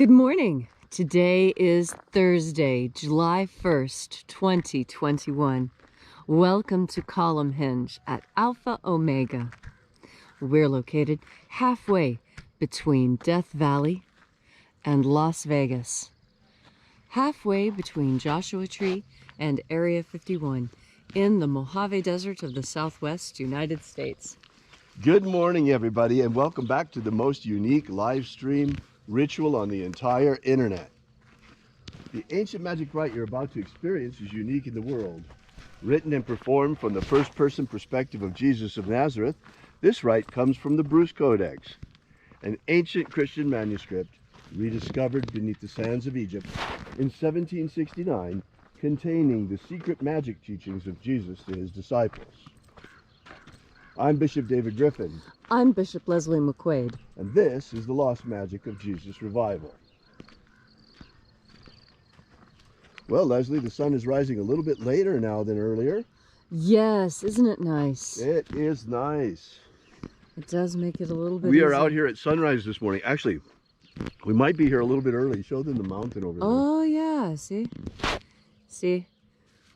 Good morning. Today is Thursday, July 1st, 2021. Welcome to Column Hinge at Alpha Omega. We're located halfway between Death Valley and Las Vegas. Halfway between Joshua Tree and Area 51 in the Mojave Desert of the Southwest United States. Good morning, everybody, and welcome back to the most unique live stream ritual on the entire internet. The ancient magic rite you're about to experience is unique in the world. Written and performed from the first-person perspective of Jesus of Nazareth, this rite comes from the Bruce Codex, an ancient Christian manuscript rediscovered beneath the sands of Egypt in 1769, containing the secret magic teachings of Jesus to his disciples. I'm Bishop David Griffin. I'm Bishop Leslie McQuaid. And this is the Lost Magic of Jesus Revival. Well, Leslie, the sun is rising a little bit later now than earlier. Yes, isn't it nice? It is nice. It does make it a little bit We are easier. out here at sunrise this morning. Actually, we might be here a little bit early. Show them the mountain over there. Oh, yeah, see? See,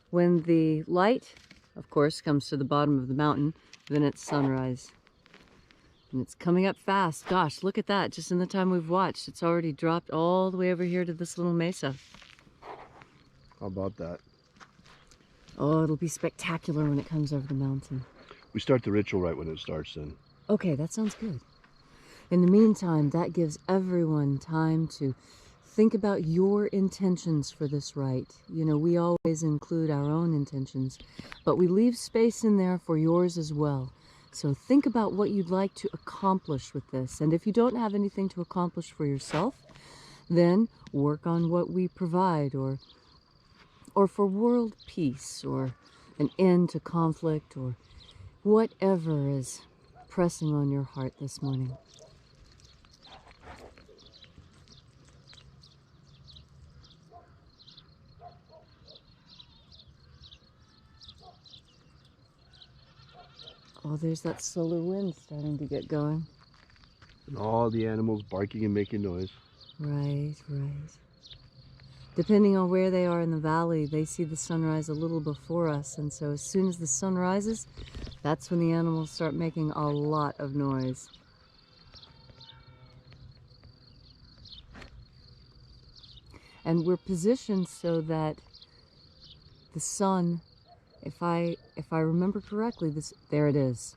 when the light, of course, comes to the bottom of the mountain, then it's sunrise. And it's coming up fast. Gosh, look at that. Just in the time we've watched, it's already dropped all the way over here to this little mesa. How about that? Oh, it'll be spectacular when it comes over the mountain. We start the ritual right when it starts then. Okay, that sounds good. In the meantime, that gives everyone time to think about your intentions for this rite. You know, we always include our own intentions, but we leave space in there for yours as well. So think about what you'd like to accomplish with this. And if you don't have anything to accomplish for yourself, then work on what we provide, or for world peace, or an end to conflict, or whatever is pressing on your heart this morning. Oh, there's that solar wind starting to get going. And all the animals barking and making noise. Right, right. Depending on where they are in the valley, they see the sunrise a little before us, and so as soon as the sun rises, that's when the animals start making a lot of noise. And we're positioned so that the sun, if I remember correctly, there it is.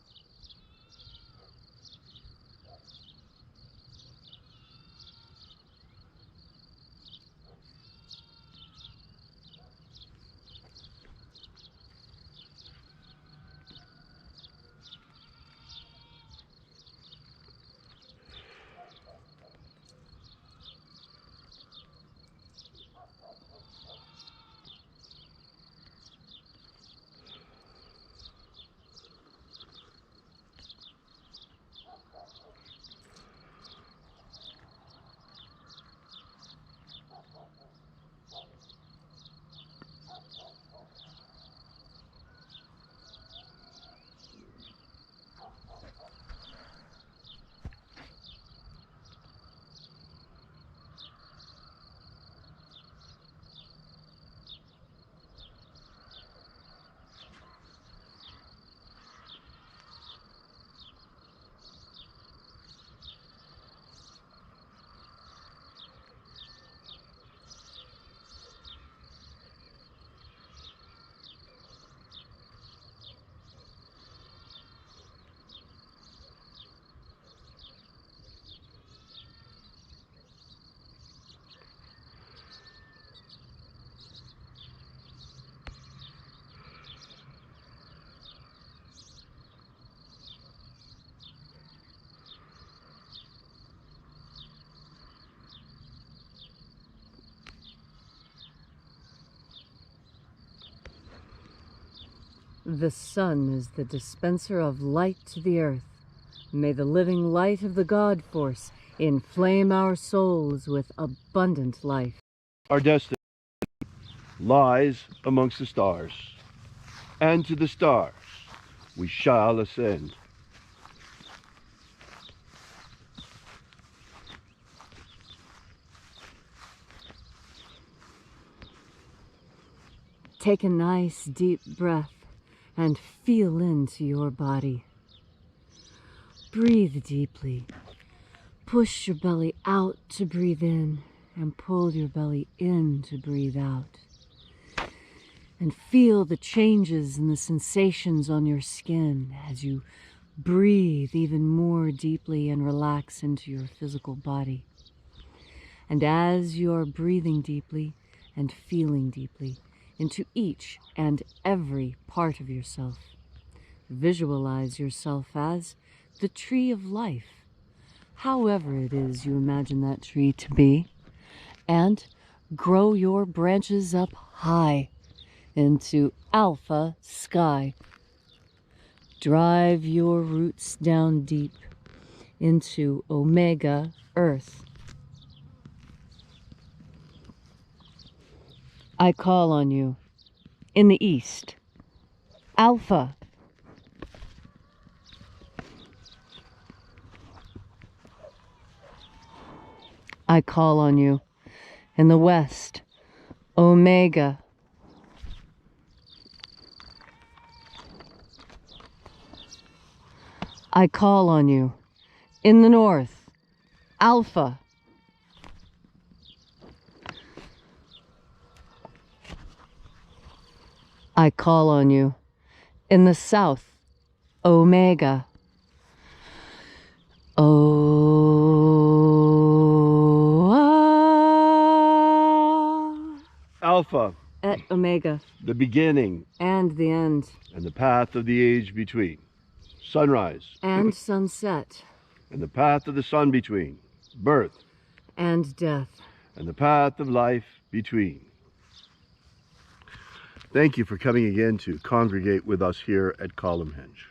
The sun is the dispenser of light to the earth. May the living light of the God Force inflame our souls with abundant life. Our destiny lies amongst the stars, and to the stars we shall ascend. Take a nice deep breath and feel into your body. Breathe deeply. Push your belly out to breathe in and pull your belly in to breathe out. And feel the changes and the sensations on your skin as you breathe even more deeply and relax into your physical body. And as you're breathing deeply and feeling deeply into each and every part of yourself, visualize yourself as the tree of life, however it is you imagine that tree to be, and grow your branches up high into alpha sky. Drive your roots down deep into omega earth. I call on you in the east, alpha. I call on you in the west, omega. I call on you in the north, alpha. I call on you in the south, omega. Alpha, Et omega, the beginning and the end, and the path of the age between. Sunrise and sunset, and the path of the sun between. Birth and death. and the path of life between. Thank you for coming again to congregate with us here at Columnhenge.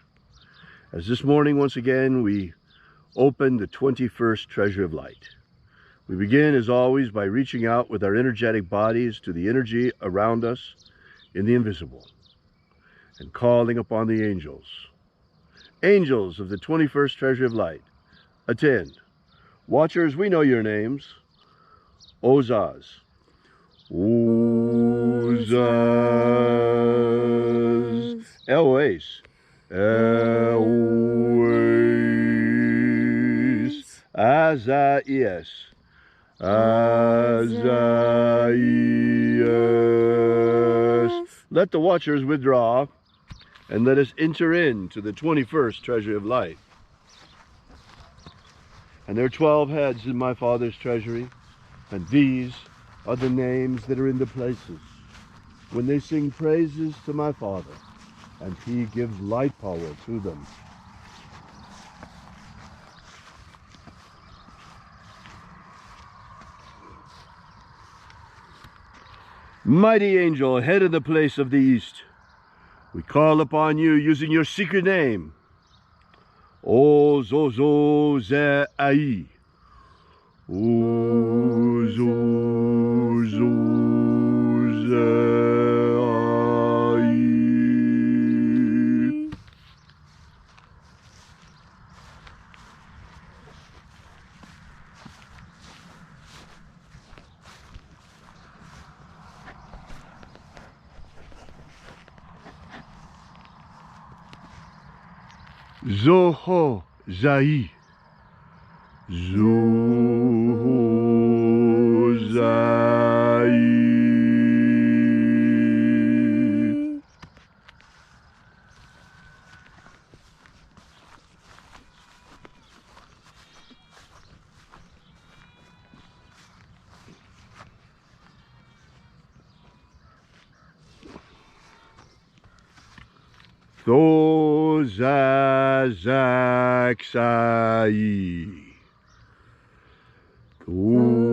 As this morning, once again, we open the 21st Treasure of Light. We begin, as always, by reaching out with our energetic bodies to the energy around us in the invisible and calling upon the angels. Angels of the 21st Treasure of Light, attend. Watchers, we know your names. Ozaz. Ozaz. Elwes. Elwes. Azaias. Azaias. Let the watchers withdraw and let us enter into the 21st Treasure of Light. And there are 12 heads in my Father's treasury, and these are the names that are in the places when they sing praises to my Father, and he gives light power to them. Mighty angel, head of the place of the east, we call upon you using your secret name. O Zozo Ze Ai. O Zozo Ze Ai. Zoho Zai. Zoho Zai. Thozazaksai. Thozazaksai.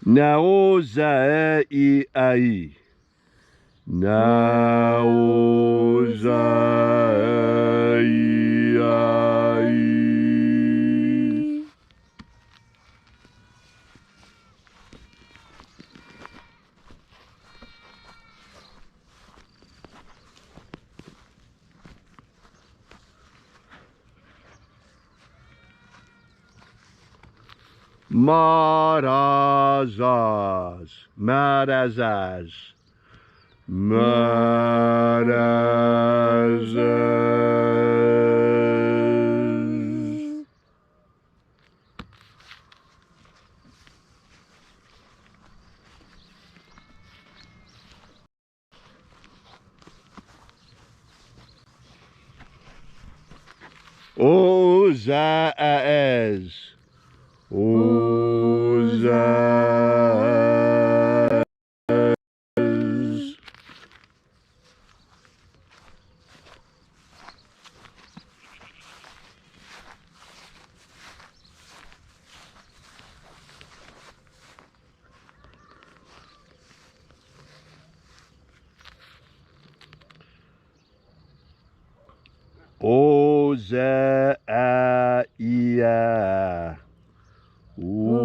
Naozai ai. Marazaz, Marazaz, Marazaz. Ozaz, Ozaz. Oza-ia. Oza-ia.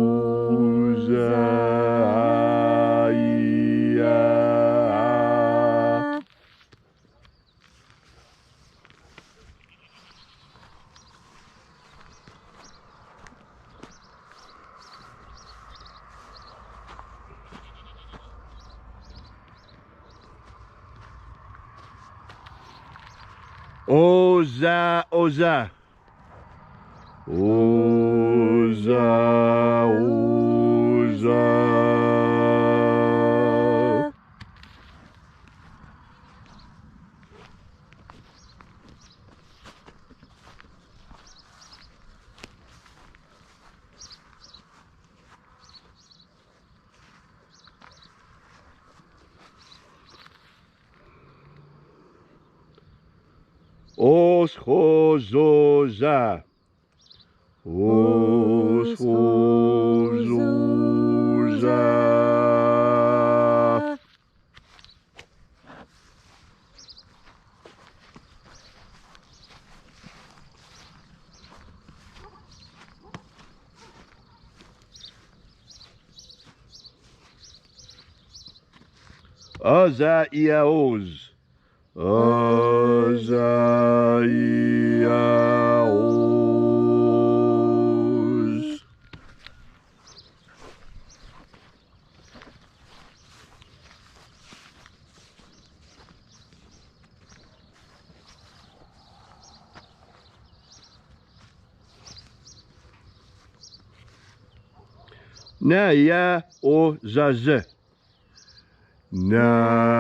Oza, Oza. Oza, Oza. Oschozoza. Oschozoza. Oza-ia-oz. Oza-ia-oz. Na-ia-o-zaz. Na-ia-o-zaz.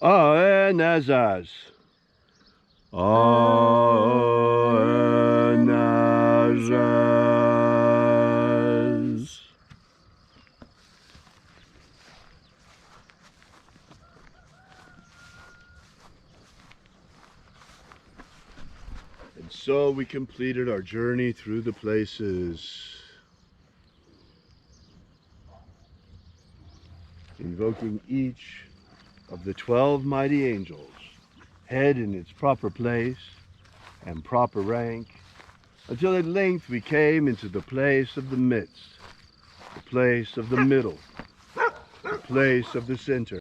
Aenazaz. Aenazaz. And so we completed our journey through the places, invoking each of the 12 mighty angels, head in its proper place and proper rank, until at length we came into the place of the midst, the place of the middle, the place of the center,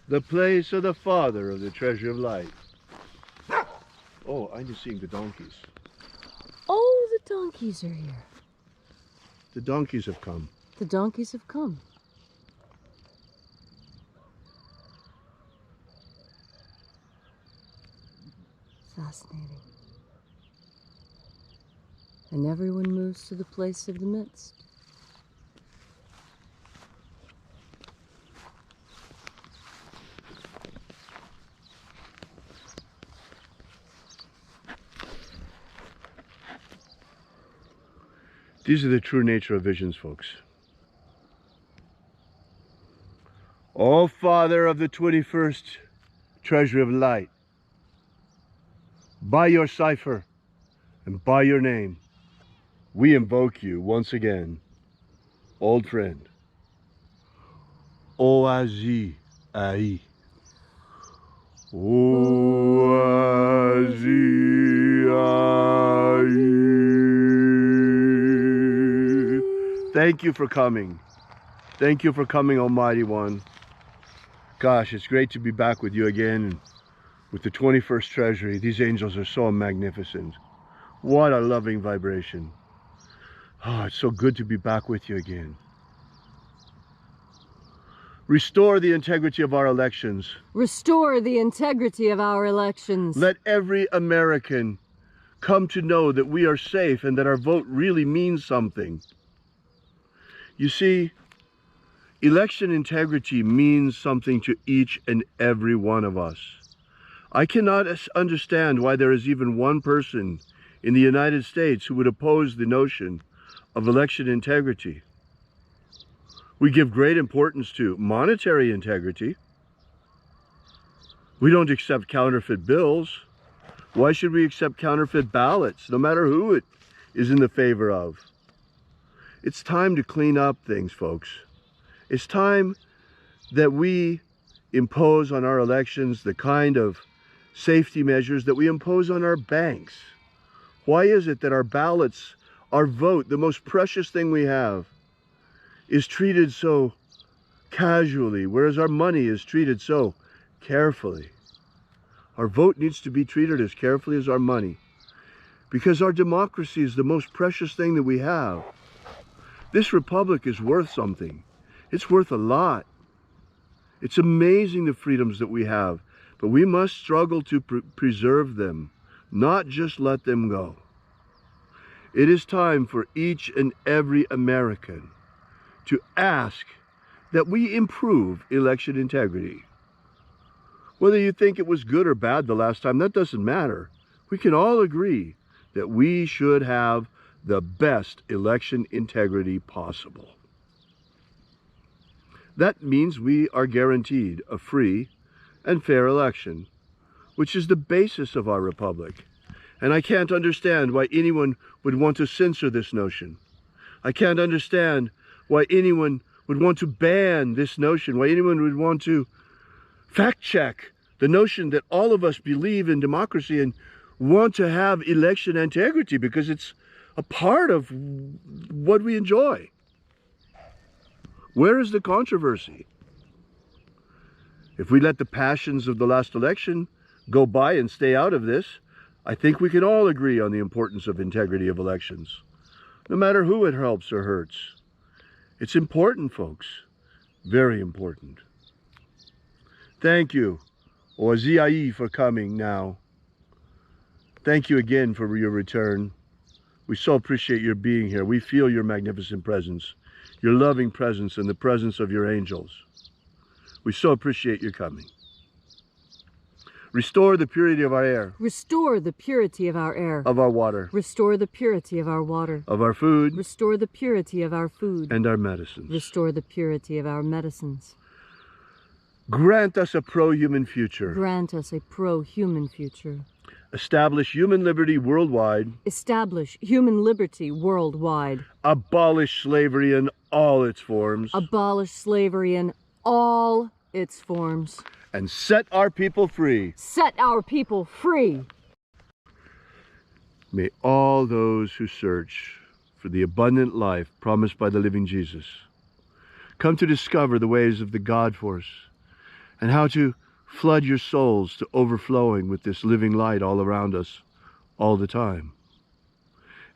the place of the Father of the treasure of light. Oh, I'm just seeing the donkeys. Oh, the donkeys are here. The donkeys have come. The donkeys have come. Fascinating. And everyone moves to the place of the midst. These are the true nature of visions, folks. O Father of the 21st treasury of light, by your cipher and by your name, we invoke you once again, old friend. Oazi Ai. Oazi Ai. Thank you for coming. Thank you for coming, Almighty One. Gosh, it's great to be back with you again with the 21st Treasury. These angels are so magnificent. What a loving vibration. Oh, it's so good to be back with you again. Restore the integrity of our elections. Restore the integrity of our elections. Let every American come to know that we are safe and that our vote really means something. You see, election integrity means something to each and every one of us. I cannot understand why there is even one person in the United States who would oppose the notion of election integrity. We give great importance to monetary integrity. We don't accept counterfeit bills. Why should we accept counterfeit ballots, no matter who it is in the favor of? It's time to clean up things, folks. It's time that we impose on our elections the kind of safety measures that we impose on our banks. Why is it that our ballots, our vote, the most precious thing we have, is treated so casually, whereas our money is treated so carefully? Our vote needs to be treated as carefully as our money, because our democracy is the most precious thing that we have. This republic is worth something. It's worth a lot. It's amazing the freedoms that we have, but we must struggle to preserve them, not just let them go. It is time for each and every American to ask that we improve election integrity. Whether you think it was good or bad the last time, that doesn't matter. We can all agree that we should have the best election integrity possible. That means we are guaranteed a free and fair election, which is the basis of our republic. And I can't understand why anyone would want to censor this notion. I can't understand why anyone would want to ban this notion, why anyone would want to fact check the notion that all of us believe in democracy and want to have election integrity because it's a part of what we enjoy. Where is the controversy? If we let the passions of the last election go by and stay out of this, I think we can all agree on the importance of integrity of elections, no matter who it helps or hurts. It's important, folks. Very important. Thank you, Oaziai, for coming now. Thank you again for your return. We so appreciate your being here. We feel your magnificent presence, your loving presence, and the presence of your angels. We so appreciate your coming. Restore the purity of our air. Restore the purity of our air. Of our water. Restore the purity of our water. Of our food. Restore the purity of our food. And our medicines. Restore the purity of our medicines. Grant us a pro-human future. Grant us a pro-human future. Establish human liberty worldwide. Establish human liberty worldwide. Abolish slavery in all its forms. Abolish slavery in all its forms. And set our people free. Set our people free. May all those who search for the abundant life promised by the living Jesus come to discover the ways of the God force and how to flood your souls to overflowing with this living light all around us all the time.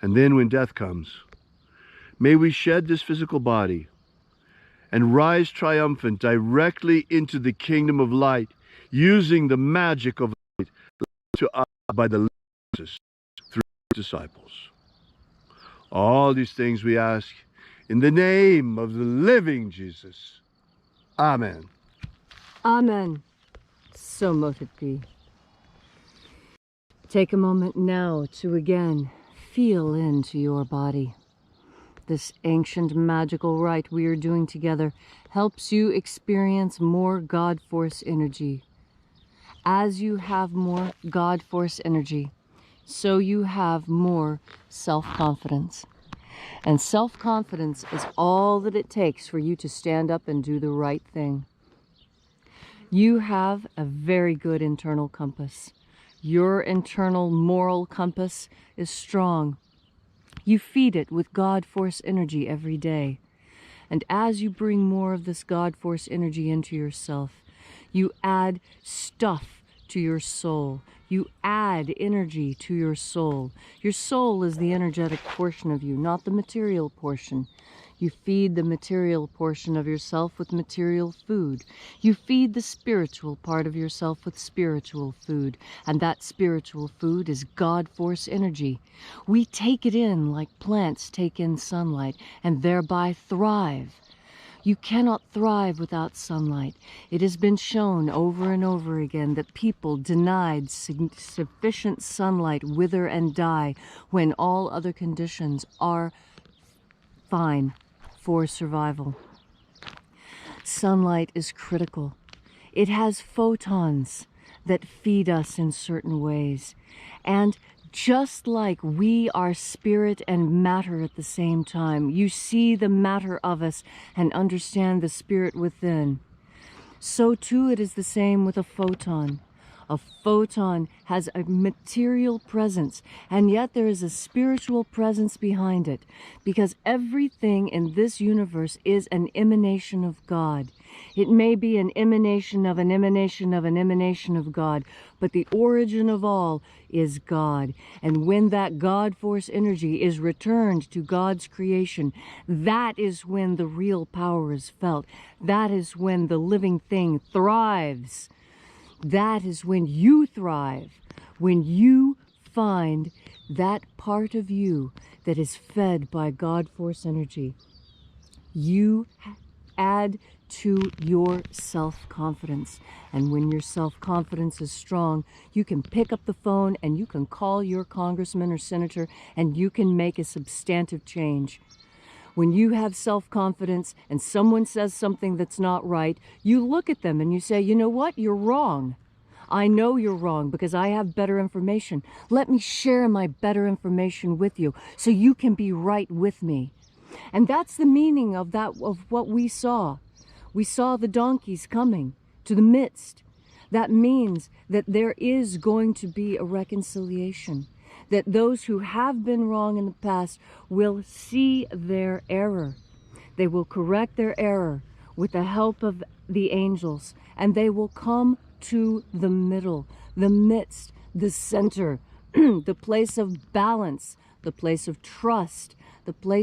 And then when death comes, may we shed this physical body and rise triumphant directly into the kingdom of light, using the magic of light to us by the Jesus through disciples. All these things we ask in the name of the living Jesus. Amen. Amen. So mote it be. Take a moment now to again feel into your body. This ancient magical rite we are doing together helps you experience more God Force energy. As you have more God Force energy, so you have more self-confidence. And self-confidence is all that it takes for you to stand up and do the right thing. You have a very good internal compass. Your internal moral compass is strong. You feed it with God Force energy every day. And as you bring more of this God Force energy into yourself, you add stuff to your soul. You add energy to your soul. Your soul is the energetic portion of you, not the material portion. You feed the material portion of yourself with material food. You feed the spiritual part of yourself with spiritual food. And that spiritual food is God Force energy. We take it in like plants take in sunlight and thereby thrive. You cannot thrive without sunlight. It has been shown over and over again that people denied sufficient sunlight wither and die when all other conditions are fine for survival. Sunlight is critical. It has photons that feed us in certain ways. And just like we are spirit and matter at the same time, you see the matter of us and understand the spirit within. So too it is the same with a photon. A photon has a material presence, and yet there is a spiritual presence behind it, because everything in this universe is an emanation of God. It may be an emanation of an emanation of an emanation of God, but the origin of all is God. And when that God Force energy is returned to God's creation, that is when the real power is felt. That is when the living thing thrives. That is when you thrive, when you find that part of you that is fed by God Force energy. You add to your self-confidence. And when your self-confidence is strong, you can pick up the phone and you can call your congressman or senator and you can make a substantive change. When you have self-confidence and someone says something that's not right, you look at them and you say, you know what, you're wrong. I know you're wrong because I have better information. Let me share my better information with you so you can be right with me. And that's the meaning of what we saw. We saw the donkeys coming to the midst. That means that there is going to be a reconciliation. That those who have been wrong in the past will see their error. They will correct their error with the help of the angels, and they will come to the middle, the midst, the center, the place of balance, the place of trust, the place